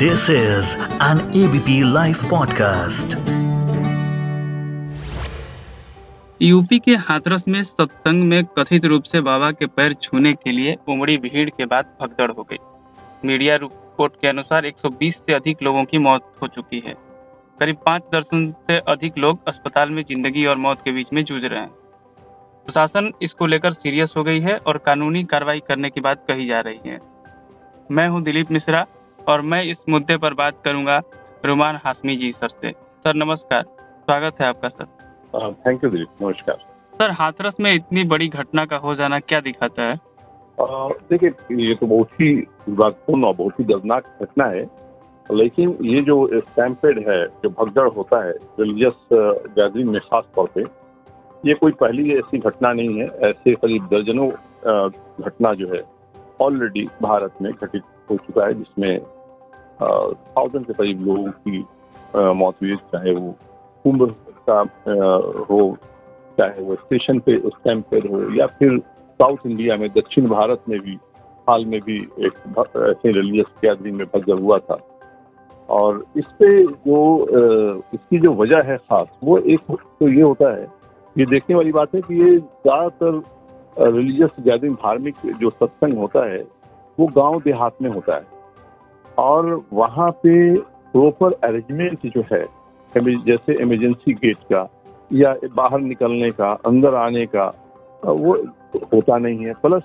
This is an ABP Life podcast. UP के हाथरस में सत्संग में कथित रूप से बाबा के पैर छूने के लिए उमड़ी भीड़ के बाद भगदड़ हो गई। मीडिया रिपोर्ट के अनुसार 120 से अधिक लोगों की मौत हो चुकी है। करीब 5 दर्जन से अधिक लोग अस्पताल में जिंदगी और मौत के बीच में जूझ रहे हैं। प्रशासन इसको लेकर सीरियस हो गई है और कानूनी कार्रवाई करने की बात कही जा रही है। मैं हूं दिलीप मिश्रा और मैं इस मुद्दे पर बात करूंगा रुमान हाशमी जी सर से। सर नमस्कार, स्वागत है आपका सर। थैंक यू दिलीप, नमस्कार। सर, हाथरस में इतनी बड़ी घटना का हो जाना क्या दिखाता है? देखिए, ये तो बहुत ही दुर्भाग्यपूर्ण और बहुत ही दर्दनाक घटना है, लेकिन ये जो स्टैम्पेड है, जो भगदड़ होता है रिलीजियस गैदरिंग में खास तौर पे, ये कोई पहली ऐसी घटना नहीं है। ऐसे करीब दर्जनों घटना जो है ऑलरेडी भारत में घटित हो चुका है, जिसमें 1000 के करीब लोगों की मौत हुई, चाहे वो कुंभ का हो, चाहे वो स्टेशन पे स्टैम्पेड हो, या फिर साउथ इंडिया में दक्षिण भारत में भी हाल में भी एक ऐसे रिलीजियस गैदरिंग में भगदड़ हुआ था। और इस पे जो इसकी जो वजह है खास, वो एक तो ये होता है, ये देखने वाली बात है कि ये ज़्यादातर रिलीजियस गैदरिंग, धार्मिक जो सत्संग होता है, वो गांव देहात में होता है और वहाँ पे प्रॉपर अरेंजमेंट जो है, जैसे इमरजेंसी गेट का या बाहर निकलने का, अंदर आने का, वो होता नहीं है। प्लस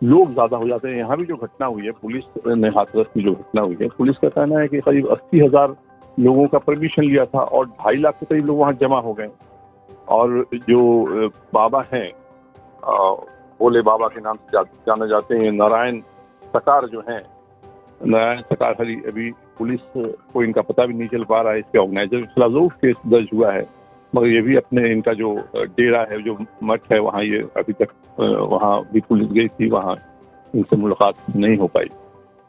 लोग ज़्यादा हो जाते हैं। यहाँ भी जो घटना हुई है, पुलिस ने हाथरस की जो घटना हुई है, पुलिस का कहना है कि करीब 80,000 लोगों का परमिशन लिया था और 2.5 लाख के करीब लोग वहाँ जमा हो गए। और जो बाबा हैं, भोले बाबा के नाम से जाने जाते हैं, नारायण सरकार जो हैं, नारायण सरकार, अभी पुलिस को इनका पता भी नहीं चल पा रहा है। इसके ऑर्गेनाइजर के खिलाफ जरूर केस दर्ज हुआ है, मगर ये भी अपने, इनका जो डेरा है, जो मठ है, वहाँ ये अभी तक वहाँ भी पुलिस गई थी, वहाँ इनसे मुलाकात नहीं हो पाई।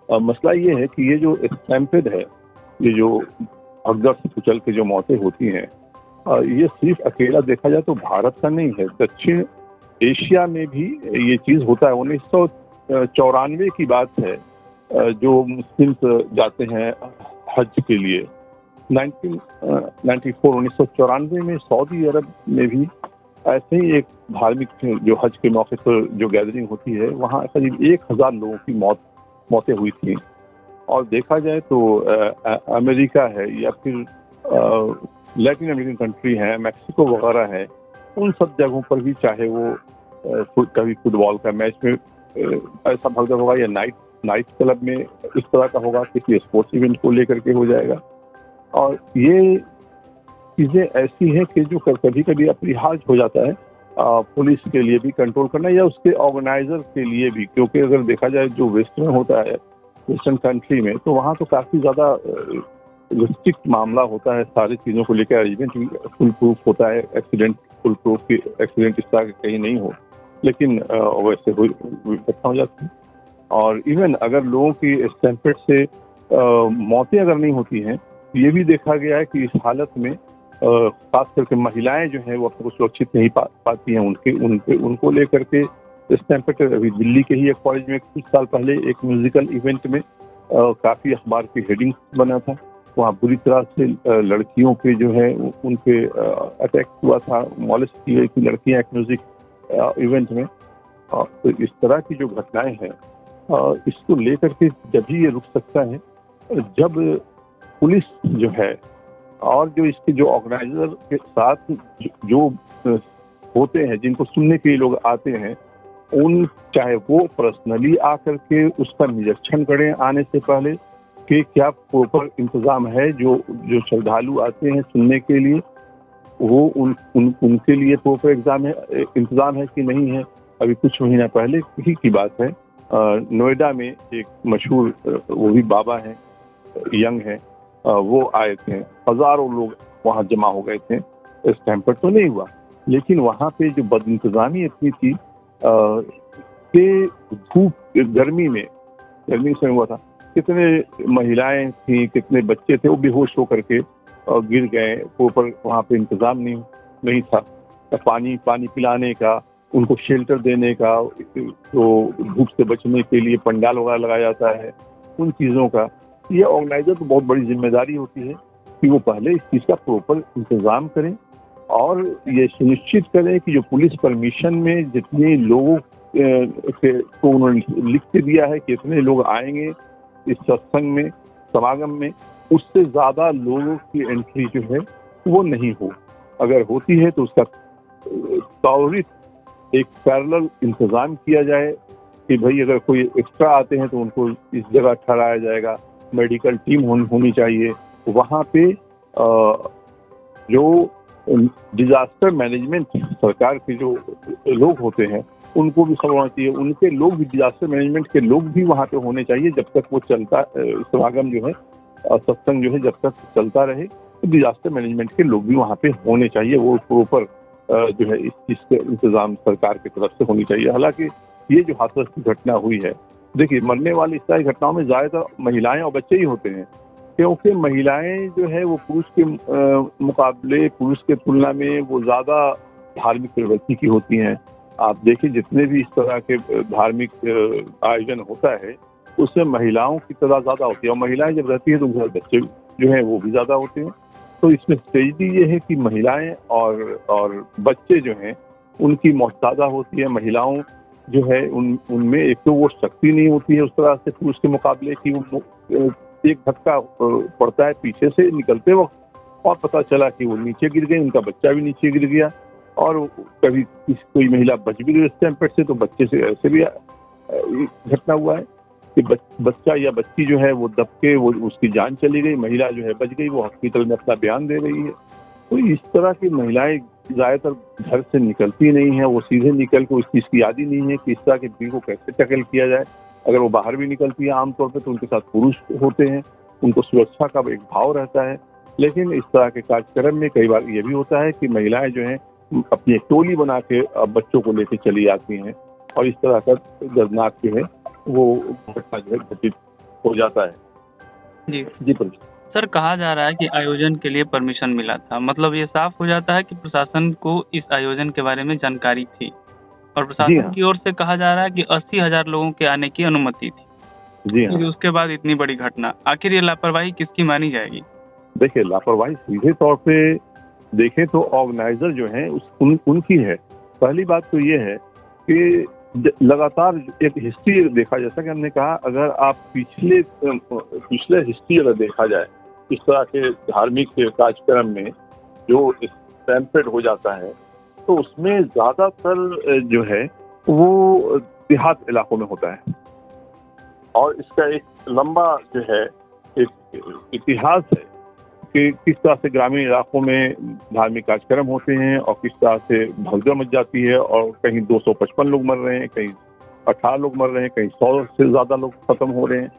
मसला ये है कि ये जो स्टैम्पेड है, ये जो भगदड़ से कुचल के जो मौतें होती हैं, ये सिर्फ अकेला देखा जाए तो भारत का नहीं है, दक्षिण एशिया में भी ये चीज़ होता है। 1994 की बात है, जो मुस्लिम्स जाते हैं हज के लिए। 1994 में सऊदी अरब में भी ऐसे ही एक धार्मिक जो हज के मौके पर जो गैदरिंग होती है, वहाँ करीब 1000 लोगों की मौतें हुई थी। और देखा जाए तो अमेरिका है या फिर लैटिन अमेरिकन कंट्री है, मैक्सिको वगैरह है, उन सब जगहों पर भी, चाहे वो कभी फुटबॉल का मैच में ऐसा भगदड़ होगा या नाइट क्लब में इस तरह का होगा, किसी स्पोर्ट्स इवेंट को लेकर के हो जाएगा। और ये चीज़ें ऐसी हैं कि जो कभी कभी अपरिहार्य हो जाता है पुलिस के लिए भी कंट्रोल करना, या उसके ऑर्गेनाइजर के लिए भी, क्योंकि अगर देखा जाए जो वेस्ट में होता है, वेस्टर्न कंट्री में, तो वहाँ तो काफ़ी ज़्यादा रिस्ट्रिक्ट मामला होता है, सारी चीज़ों को लेकर अरेंजमेंट भी फुल प्रूफ होता है, एक्सीडेंट फुल प्रूफ की एक्सीडेंट इस तरह के कहीं नहीं हो, लेकिन वैसे घटना हो जाती है। और इवन अगर लोगों की स्टैम्पेड से मौतें अगर नहीं होती हैं, ये भी देखा गया है कि इस हालत में खास करके महिलाएं जो हैं वो अपने को सुरक्षित नहीं पाती हैं। उनको लेकर के स्टैम्पेड, अभी दिल्ली के ही एक कॉलेज में कुछ साल पहले एक म्यूजिकल इवेंट में काफ़ी अखबार की हेडिंग बना था, वहाँ बुरी तरह से लड़कियों पे जो है उनपे अटैक हुआ था, मॉलेस्ट की गई थी लड़कियाँ एक म्यूजिक इवेंट में। तो इस तरह की जो घटनाएं हैं, इसको लेकर के जब ही ये रुक सकता है जब पुलिस जो है और जो इसके जो ऑर्गेनाइजर के साथ जो होते हैं, जिनको सुनने के लिए लोग आते हैं, चाहे वो पर्सनली आकर के उसका निरीक्षण करें आने से पहले कि क्या प्रॉपर इंतज़ाम है, जो श्रद्धालु आते हैं सुनने के लिए, वो उनके लिए प्रॉपर इंतज़ाम है कि नहीं है। अभी कुछ महीना पहले ही की बात है, नोएडा में एक मशहूर वो भी बाबा हैं, यंग हैं, वो आए थे, हज़ारों लोग वहाँ जमा हो गए थे। स्टैम्पेड तो नहीं हुआ, लेकिन वहाँ पे जो बदइंतज़ामी इतनी थी कि धूप गर्मी से हुआ था, कितने महिलाएं थी, कितने बच्चे थे, वो बेहोश होकर के गिर गए। प्रॉपर वहाँ पे इंतज़ाम नहीं था, पानी पिलाने का, उनको शेल्टर देने का, तो धूप से बचने के लिए पंडाल वगैरह लगाया जाता है, उन चीज़ों का ये ऑर्गेनाइजर को बहुत बड़ी जिम्मेदारी होती है कि वो पहले इस चीज़ का प्रॉपर इंतजाम करें और ये सुनिश्चित करें कि जो पुलिस परमिशन में जितने लोगों को उन्होंने लिख के दिया है कि इतने लोग आएंगे इस सत्संग में, समागम में, उससे ज़्यादा लोगों की एंट्री जो है वो नहीं हो। अगर होती है तो उसका त्वरित एक पैरेलल इंतज़ाम किया जाए कि भाई अगर कोई एक्स्ट्रा आते हैं तो उनको इस जगह ठहराया जाएगा, मेडिकल टीम होनी चाहिए वहाँ पे। जो डिजास्टर मैनेजमेंट सरकार के जो लोग होते हैं उनको भी सब होना चाहिए, उनके लोग भी, डिजास्टर मैनेजमेंट के लोग भी वहाँ पे होने चाहिए जब तक वो चलता, समागम जो है, सत्संग जो है जब तक चलता रहे तो डिजास्टर मैनेजमेंट के लोग भी वहाँ पे होने चाहिए। वो प्रॉपर जो है इस चीज़ का इंतजाम सरकार की तरफ से होनी चाहिए। हालांकि ये जो हादसा की घटना हुई है, देखिए मरने वाली इस तरह की घटनाओं में ज़्यादातर महिलाएं और बच्चे ही होते हैं, क्योंकि महिलाएं जो है वो पुरुष के मुकाबले, पुरुष के तुलना में वो ज़्यादा धार्मिक प्रवृत्ति की होती हैं। आप देखिए जितने भी इस तरह के धार्मिक आयोजन होता है उसमें महिलाओं की तादाद ज़्यादा होती है, और महिलाएं जब रहती है तो घर बच्चे जो हैं वो भी ज़्यादा होते हैं। तो इसमें स्ट्रेटजी ये है कि महिलाएं और बच्चे जो हैं उनकी मौत ज़्यादा होती है। महिलाओं जो है उनमें एक तो वो शक्ति नहीं होती है उस तरह से पुरुष के मुकाबले कि वो एक धक्का पड़ता है पीछे से निकलते वक्त और पता चला कि वो नीचे गिर गए, उनका बच्चा भी नीचे गिर गया, और कभी कोई महिला बच भी गई स्टैम्पेड से, तो बच्चे से ऐसे भी घटना हुआ है कि बच्चा या बच्ची जो है वो दब के वो उसकी जान चली गई, महिला जो है बच गई, वो हॉस्पिटल में अपना बयान दे रही है। तो इस तरह की महिलाएं ज़्यादातर घर से निकलती नहीं है, वो सीधे निकल के उस चीज़ की याद ही नहीं है कि इस तरह की भीड़ को कैसे टैकल किया जाए। अगर वो बाहर भी निकलती है आमतौर पर तो उनके साथ पुरुष होते हैं, उनको सुरक्षा का एक भाव रहता है। लेकिन इस तरह के कार्यक्रम में कई बार ये भी होता है कि महिलाएं जो हैं अपनी एक टोली बना के बच्चों को लेके चली जाती हैं, और इस तरह का दर्दनाक जो है वो घटना जो है घटित हो जाता है। जी सर, कहा जा रहा है कि आयोजन के लिए परमिशन मिला था, मतलब ये साफ हो जाता है कि प्रशासन को इस आयोजन के बारे में जानकारी थी, और प्रशासन की ओर से कहा जा रहा है कि 80,000 लोगों के आने की अनुमति थी। जी हाँ। उसके बाद इतनी बड़ी घटना, आखिर ये लापरवाही किसकी मानी जाएगी? देखिए, लापरवाही सीधे तौर पे देखें तो ऑर्गेनाइजर जो है उनकी है। पहली बात तो ये है कि लगातार एक हिस्ट्री देखा, जैसा कि हमने कहा, अगर आप पिछले हिस्ट्री अगर देखा जाए इस तरह के धार्मिक कार्यक्रम में जो स्टैम्पेड हो जाता है तो उसमें ज़्यादातर जो है वो देहात इलाकों में होता है, और इसका एक लंबा जो है एक इतिहास है कि किस तरह से ग्रामीण इलाकों में धार्मिक कार्यक्रम होते हैं और किस तरह से भगदड़ मच जाती है, और कहीं 255 लोग मर रहे हैं, कहीं 18 लोग मर रहे हैं, कहीं 100 से ज़्यादा लोग खत्म हो रहे हैं।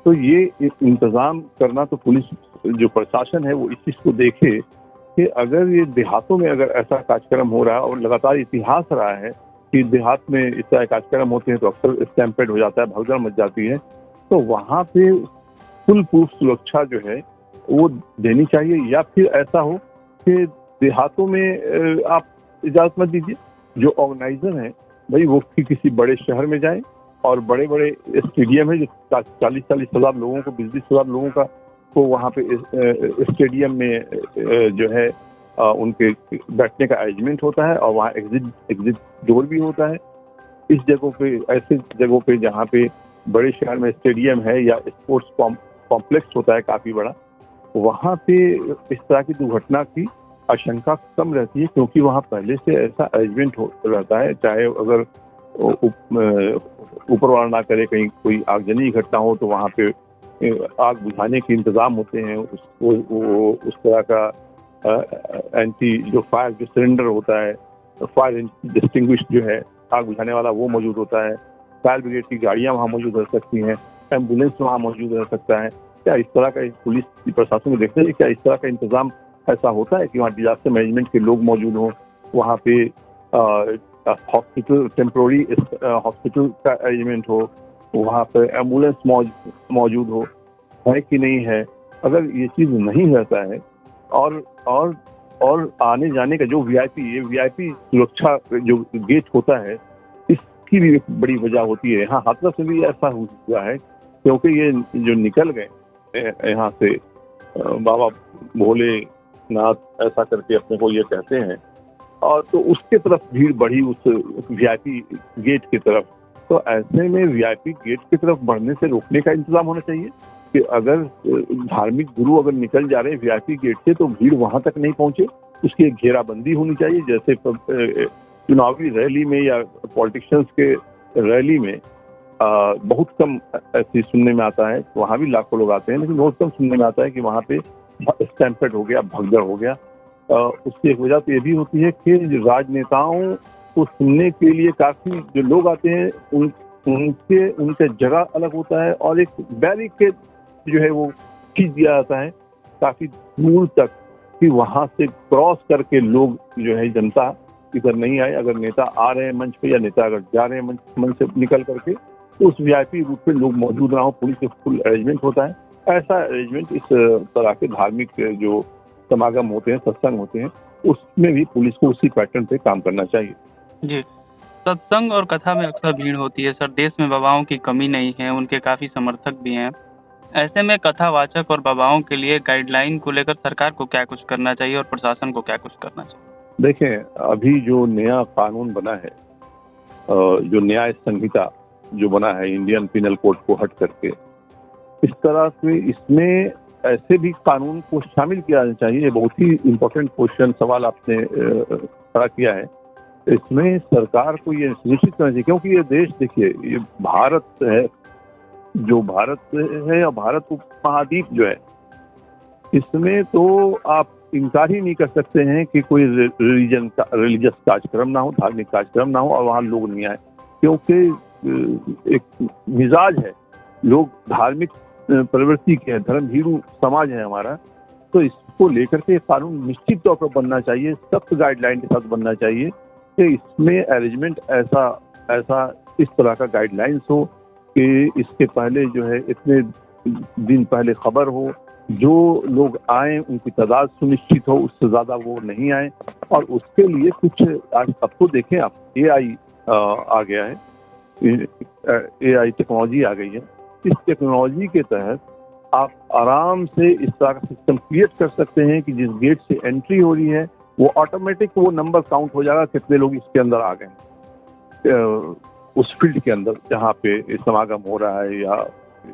तो ये इंतज़ाम करना तो पुलिस जो प्रशासन है वो इस चीज़ को देखे कि अगर ये देहातों में अगर ऐसा कार्यक्रम हो रहा है, और लगातार इतिहास रहा है कि देहात में इस तरह कार्यक्रम होते हैं तो अक्सर स्टैम्पेड हो जाता है, भगदड़ मच जाती है, तो वहाँ पे फुल प्रूफ सुरक्षा जो है वो देनी चाहिए। या फिर ऐसा हो कि देहातों में आप इजाज़त मत दीजिए, जो ऑर्गेनाइजर हैं भाई वो किसी बड़े शहर में जाएं, और बड़े बड़े स्टेडियम है जो 40-40 हज़ार लोगों को, 20-20 हज़ार लोगों का को वहाँ पे स्टेडियम में जो है उनके बैठने का अरेंजमेंट होता है, और वहाँ एग्जिट डोर भी होता है। इस जगहों पे, ऐसे जगहों पे जहाँ पे बड़े शहर में स्टेडियम है या स्पोर्ट्स कॉम्प्लेक्स होता है काफ़ी बड़ा, वहाँ पे इस तरह की दुर्घटना की आशंका कम रहती है, क्योंकि वहाँ पहले से ऐसा अरेंजमेंट रहता है। चाहे अगर ऊपर वाला ना करे, कहीं कोई आगजनी घटना हो तो वहाँ पे आग बुझाने के इंतज़ाम होते हैं। उस तरह का एंटी जो फायर जो सिलेंडर होता है, फायर डिस्टिंग्विश जो है आग बुझाने वाला, वो मौजूद होता है। फायर ब्रिगेड की गाड़ियाँ वहाँ मौजूद रह सकती हैं, एम्बुलेंस वहाँ मौजूद रह सकता है। क्या इस तरह का पुलिस की प्रशासन को देखते हैं, क्या इस तरह का इंतज़ाम ऐसा होता है कि वहाँ डिजास्टर मैनेजमेंट के लोग मौजूद हों, वहाँ पे हॉस्पिटल, टेम्प्रोरी हॉस्पिटल का अरेंजमेंट हो, वहाँ पे एम्बुलेंस मौजूद हो, है कि नहीं है? अगर ये चीज़ नहीं रहता है और आने जाने का जो वीआईपी सुरक्षा जो गेट होता है, इसकी भी एक बड़ी वजह होती है। हाँ, हाथरस में भी ऐसा हुआ है, क्योंकि ये जो निकल गए यहाँ से बाबा भोलेनाथ ऐसा करके अपने को ये कहते हैं, और तो उसके तरफ भीड़ बढ़ी, उस वीआईपी गेट की तरफ। तो ऐसे में वीआईपी गेट की तरफ बढ़ने से रोकने का इंतजाम होना चाहिए कि अगर धार्मिक गुरु अगर निकल जा रहे हैं वीआईपी गेट से तो भीड़ वहां तक नहीं पहुंचे, उसकी एक घेराबंदी होनी चाहिए। जैसे चुनावी रैली में या पॉलिटिशियंस के रैली में बहुत कम ऐसी सुनने में आता है, वहाँ भी लाखों लोग आते हैं, लेकिन बहुत कम सुनने में आता है कि वहाँ पे स्टैम्पेड हो गया, भगदड़ हो गया। उसकी एक वजह तो ये भी होती है कि राजनेताओं को सुनने के लिए काफी जो लोग आते हैं उनके जगह अलग होता है, और एक बैरिकेड जो है वो खींच दिया जाता है काफी दूर तक कि वहां से क्रॉस करके लोग जो है जनता इधर नहीं आए। अगर नेता आ रहे हैं मंच पे या नेता अगर जा रहे हैं मंच से निकल करके तो उस वीआईपी रूट पे लोग मौजूद ना हो, पुलिस के फुल अरेंजमेंट होता है। ऐसा अरेंजमेंट इस तरह के धार्मिक जो समागम होते हैं, सत्संग होते हैं, उसमें भी पुलिस को उसी पैटर्न पे काम करना चाहिए। जी, सत्संग और कथा में अक्सर भीड़ होती है सर। देश में बाबाओं की कमी नहीं है, उनके काफ़ी समर्थक भी हैं। ऐसे में कथावाचक और बाबाओं के लिए गाइडलाइन को लेकर सरकार को क्या कुछ करना चाहिए और प्रशासन को क्या कुछ करना चाहिए? देखें, अभी जो नया कानून बना है, जो न्याय संहिता जो बना है इंडियन पिनल कोड को हट करके, इस तरह से इसमें ऐसे भी कानून को शामिल किया जाना चाहिए। ये बहुत ही इम्पोर्टेंट क्वेश्चन सवाल आपने खड़ा किया है। इसमें सरकार को ये सुनिश्चित करना चाहिए, क्योंकि ये देश, देखिए, ये भारत है, जो भारत है और भारत उपमहाद्वीप जो है, इसमें तो आप इनकार ही नहीं कर सकते हैं कि कोई रिलीजियस कार्यक्रम ना हो, धार्मिक कार्यक्रम ना हो और वहाँ लोग नहीं आए, क्योंकि एक मिजाज है, लोग धार्मिक प्रवृत्ति के हैं, धर्म भीरू समाज है हमारा। तो इसको लेकर के कानून निश्चित तौर पर बनना चाहिए, सख्त गाइडलाइन के साथ बनना चाहिए कि इसमें अरेंजमेंट ऐसा इस तरह का गाइडलाइंस हो कि इसके पहले जो है इतने दिन पहले खबर हो, जो लोग आए उनकी तादाद सुनिश्चित हो, उससे ज़्यादा वो नहीं आए। और उसके लिए कुछ आज अब तो देखें आप, AI आ गया है, AI टेक्नोलॉजी आ गई है। इस टेक्नोलॉजी के तहत आप आराम से इस तरह का सिस्टम क्रिएट कर सकते हैं कि जिस गेट से एंट्री हो रही है वो ऑटोमेटिक वो नंबर काउंट हो जाएगा कितने लोग इसके अंदर आ गए, उस फील्ड के अंदर जहाँ पे समागम हो रहा है या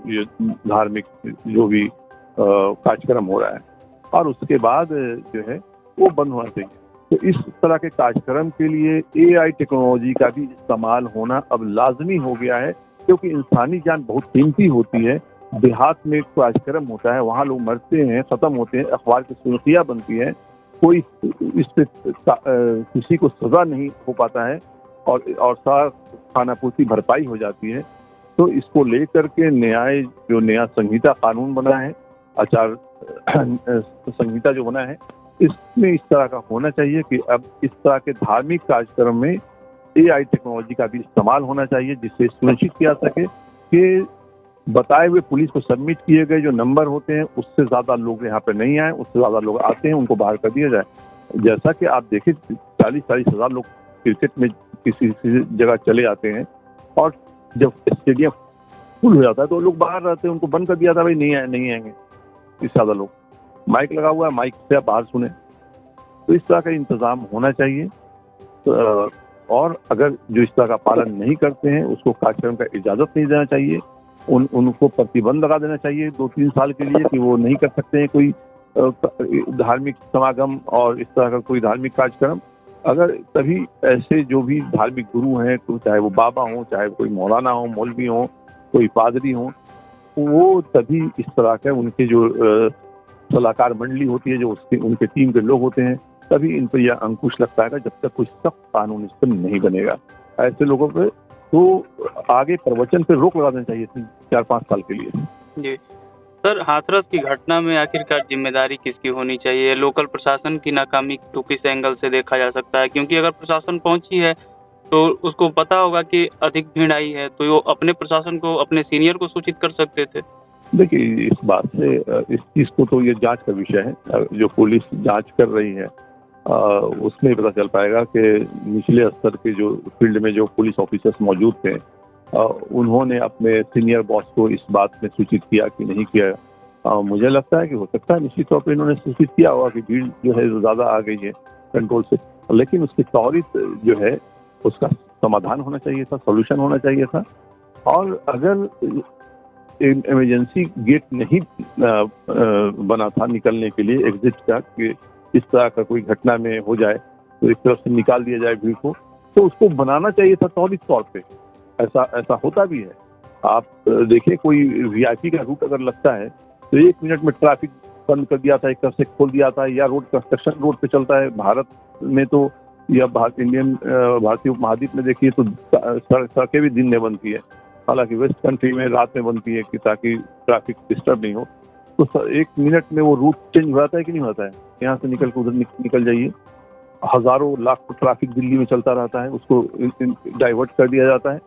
ये धार्मिक जो भी कार्यक्रम हो रहा है, और उसके बाद जो है वो बंद होना चाहिए। तो इस तरह के कार्यक्रम के लिए AI टेक्नोलॉजी का भी इस्तेमाल होना अब लाजमी हो गया है, क्योंकि इंसानी जान बहुत कीमती होती है। देहात में कार्यक्रम होता है, वहाँ लोग मरते हैं, ख़त्म होते हैं, अखबार की सुर्खियाँ बनती हैं, कोई इस पे किसी को सज़ा नहीं हो पाता है और सारा खाना पूर्ति भरपाई हो जाती है। तो इसको लेकर के जो नया संहिता कानून बना है, आचार संहिता जो बना है, इसमें इस तरह का होना चाहिए कि अब इस तरह के धार्मिक कार्यक्रम में AI टेक्नोलॉजी का भी इस्तेमाल होना चाहिए, जिससे सुनिश्चित किया सके कि बताए हुए पुलिस को सबमिट किए गए जो नंबर होते हैं उससे ज़्यादा लोग यहाँ पे नहीं आए, उससे ज़्यादा लोग आते हैं उनको बाहर कर दिया जाए। जैसा कि आप देखिए 40-40 हज़ार लोग क्रिकेट में किसी जगह चले आते हैं, और जब स्टेडियम फुल हो जाता है तो लोग बाहर रहते हैं, उनको बंद कर दिया था, भाई नहीं आएंगे इससे ज़्यादा लोग। माइक लगा हुआ है, माइक से आप बाहर सुने। तो इस तरह का इंतज़ाम होना चाहिए। और अगर जो इस तरह का पालन नहीं करते हैं उसको कार्यक्रम का इजाज़त नहीं देना चाहिए, उनको प्रतिबंध लगा देना चाहिए 2-3 साल के लिए कि वो नहीं कर सकते हैं कोई धार्मिक समागम और इस तरह का कोई धार्मिक कार्यक्रम। अगर तभी ऐसे जो भी धार्मिक गुरु हैं, चाहे वो बाबा हों, चाहे कोई मौलाना हो, मौलवी हों, कोई पादरी हों, वो तभी इस तरह के उनके जो सलाहकार मंडली होती है, जो उनके टीम के लोग होते हैं, तभी इन पर यह अंकुश लगता है जब तक कोई सख्त कानून इस पर नहीं बनेगा। ऐसे लोगों पे तो आगे प्रवचन पे रोक लगा देना चाहिए 4-5 साल के लिए। जी सर, हाथरस की घटना में आखिरकार जिम्मेदारी किसकी होनी चाहिए? लोकल प्रशासन की नाकामी तो किस एंगल से देखा जा सकता है? क्योंकि अगर प्रशासन पहुंची है तो उसको पता होगा कि अधिक भीड़ आई है, तो वो अपने प्रशासन को, अपने सीनियर को सूचित कर सकते थे। देखिए, इस बात से इस चीज़ को तो ये जांच का विषय है, जो पुलिस जांच कर रही है उसमें पता चल पाएगा कि निचले स्तर के जो फील्ड में जो पुलिस ऑफिसर्स मौजूद थे उन्होंने अपने सीनियर बॉस को इस बात में सूचित किया कि नहीं किया, मुझे लगता है कि हो सकता है निश्चित तौर पर इन्होंने सूचित किया होगा कि भीड़ जो है जो ज़्यादा आ गई है कंट्रोल से, लेकिन उसकी त्वरित जो है उसका समाधान होना चाहिए था, सॉल्यूशन होना चाहिए था। और अगर इमरजेंसी गेट नहीं बना था निकलने के लिए एग्जिट का, कि इस तरह का कोई घटना में हो जाए तो एक तरफ से निकाल दिया जाए भीड़ को, तो उसको बनाना चाहिए था त्वरित तौर पे। ऐसा होता भी है। आप देखिए, कोई वीआईपी का रूट अगर लगता है तो 1 मिनट में ट्रैफिक बंद कर दिया था, एक तरफ से खोल दिया था, या रोड कंस्ट्रक्शन रोड पे चलता है। भारत में तो या भारतीय उपमहाद्वीप में देखिए तो सड़कें भी दिन में बनती है, हालांकि वेस्ट कंट्री में रात में बनती है कि ताकि ट्रैफिक डिस्टर्ब नहीं हो। तो 1 मिनट में वो रूट चेंज हो जाता है कि नहीं होता है? यहाँ से निकल कर उधर निकल जाइए। हजारों लाखों ट्रैफिक दिल्ली में चलता रहता है, उसको डाइवर्ट कर दिया जाता है।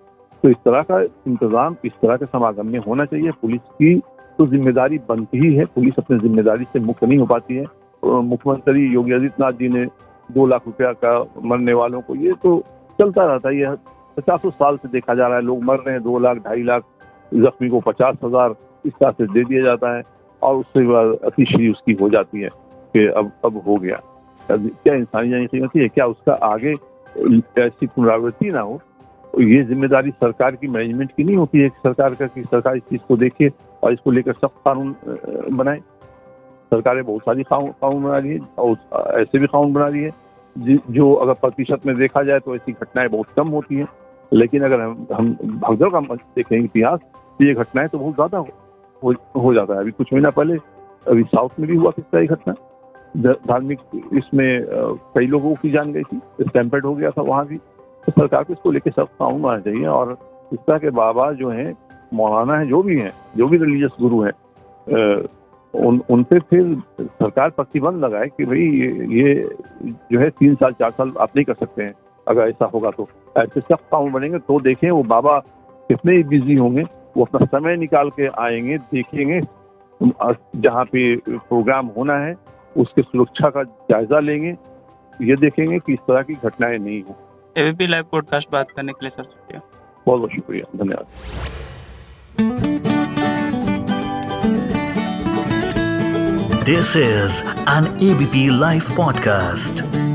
तो इस तरह का इंतजाम इस तरह के समागम में होना चाहिए। पुलिस की तो जिम्मेदारी बनती ही है, पुलिस अपनी जिम्मेदारी से मुक्त नहीं हो पाती है। मुख्यमंत्री योगी आदित्यनाथ जी ने 2 लाख रुपया का मरने वालों को, ये तो चलता रहता है, ये 50 साल से देखा जा रहा है। लोग मर रहे हैं, 2 लाख 2.5 लाख, जख्मी को 50,000 इस तरह से दे दिया जाता है, और उससे बाद अतिश्री उसकी हो जाती है कि अब हो गया। क्या इंसानियत नहीं सही होती है? क्या उसका आगे ऐसी पुनरावृत्ति ना हो? ये जिम्मेदारी सरकार की, मैनेजमेंट की नहीं होती है कि सरकार का कि सरकार इस चीज़ को देखे और इसको लेकर सख्त कानून बनाए। सरकारें बहुत सारी कानून बना रही है, और ऐसे भी कानून बना रही है जो अगर प्रतिशत में देखा जाए तो ऐसी घटनाएं बहुत कम होती हैं। लेकिन अगर हम भगदड़ का देखें इतिहास, तो ये घटनाएं तो बहुत ज़्यादा हो जाता है। अभी कुछ महीना पहले अभी साउथ में भी हुआ किस तरह की घटना, धार्मिक इसमें कई लोगों की जान गई थी, स्टैम्पेड हो गया था वहाँ भी। तो सरकार को इसको लेकर सख्त कानून आना चाहिए। और इस तरह के बाबा जो हैं, मौलाना हैं, जो भी रिलीजियस गुरु हैं, उन पे फिर सरकार प्रतिबंध लगाए कि भाई ये जो है 3 साल 4 साल आप नहीं कर सकते हैं। अगर ऐसा होगा तो ऐसे सख्त कानून बनेंगे तो देखें वो बाबा कितने ही बिजी होंगे, वो अपना समय निकाल के आएंगे, देखेंगे जहाँ पे प्रोग्राम होना है उसके सुरक्षा का जायजा लेंगे, ये देखेंगे कि इस तरह की घटनाएं नहीं हो। एबीपी लाइव पॉडकास्ट बात करने के लिए सर शुक्रिया। बहुत बहुत शुक्रिया, धन्यवाद। This is an ABP Live podcast.